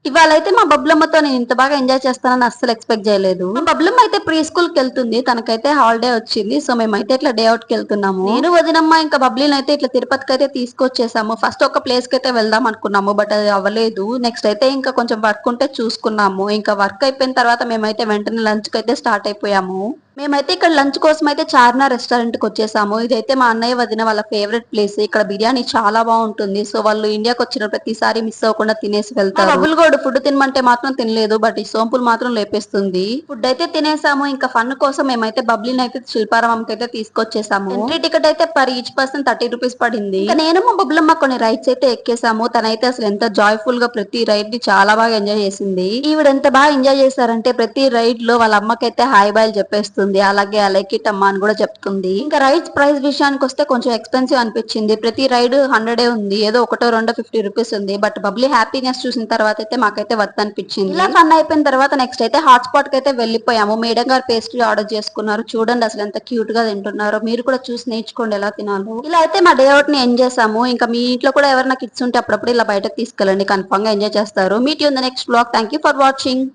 ఇవాళ అయితే మా బబ్లమ్మతో నేను ఇంత బాగా ఎంజాయ్ చేస్తానని అస్సలు ఎక్స్పెక్ట్ చేయలేదు. మా బబ్లమ్మ అయితే ప్రీ స్కూల్ కి వెళ్తుంది, తనకైతే హాలిడే వచ్చింది. సో మేమైతే ఇట్లా డే అవుట్ కి వెళ్తున్నాము. నేను వదినమ్మ ఇంకా బబ్లీని అయితే ఇట్లా తిరుపతికి అయితే తీసుకొచ్చేసాము. ఫస్ట్ ఒక ప్లేస్ కి అయితే వెళ్దాం అనుకున్నాము, బట్ అది అవ్వలేదు. నెక్స్ట్ అయితే ఇంకా కొంచెం వర్క్ ఉంటే చూసుకున్నాము. ఇంకా వర్క్ అయిపోయిన తర్వాత మేమైతే వెంటనే లంచ్ కి అయితే స్టార్ట్ అయిపోయాము. మేమైతే ఇక్కడ లంచ్ కోసం అయితే చార్మినార్ రెస్టారెంట్ కి వచ్చేసాము. ఇదైతే మా అన్నయ్య వదిన వాళ్ళ ఫేవరెట్ ప్లేస్. ఇక్కడ బిర్యానీ చాలా బాగుంటుంది. సో వాళ్ళు ఇండియాకి వచ్చిన ప్రతిసారి మిస్ అవ్వకుండా తినేసి వెళ్తారు. బబుల్ గోడు ఫుడ్ తినమంటే మాత్రం తినలేదు, బట్ ఈ సోంపులు మాత్రం లేపేస్తుంది. ఫుడ్ అయితే తినేసాము. ఇంకా ఫన్ కోసం మేమైతే బబ్లీని అయితే శిల్పారామంకి అయితే తీసుకొచ్చేసాము. ఎంట్రీ టికెట్ అయితే పర్ ఈచ్ పర్సన్ 30 రూపీస్ పడింది. ఇంకా నేను మా బబ్లమ్మ కొన్ని రైడ్స్ అయితే ఎక్కేసాము. తనైతే అసలు ఎంత జాయ్ఫుల్ గా ప్రతి రైడ్ ని చాలా బాగా ఎంజాయ్ చేసింది. ఈవిడ ఎంత బాగా ఎంజాయ్ చేశారంటే ప్రతి రైడ్ లో వాళ్ళ అమ్మకైతే హాయ్ బాయ్ చెప్పేస్తుంది, అలాగే అలైకిట్ అమ్మ అని కూడా చెప్తుంది. ఇంకా రైడ్స్ ప్రైస్ విషయానికి వస్తే కొంచెం ఎక్స్పెన్సివ్ అనిపించింది. ప్రతి రైడ్ 100 ఉంది, ఏదో ఒకటో రెండో 50 రూపీస్ ఉంది. బట్ బబ్లీ హ్యాపీనెస్ చూసిన తర్వాత అయితే మాకైతే వర్త్ అనిపించింది. ఇలా ఫన్ అయిపోయిన తర్వాత నెక్స్ట్ అయితే హాట్ స్పాట్ కి అయితే వెళ్ళిపోయాము. మేడం గారు పేస్ట్రీ ఆర్డర్ చేసుకున్నారు. చూడండి అసలు ఎంత క్యూట్ గా తింటున్నారో. మీరు కూడా చూసి నేర్చుకోండి ఎలా తినాలో. ఇలా అయితే మా డే అవుట్ ని ఎంజాయ్ చేసాము. ఇంకా మీ ఇంట్లో కూడా ఎవరైనా కిడ్స్ ఉంటే అప్పుడప్పుడు ఇలా బయటకు తీసుకెళ్ళండి, కన్ఫర్మ్ గా ఎంజాయ్ చేస్తారు. Meet you in the next blog. Thank you for watching.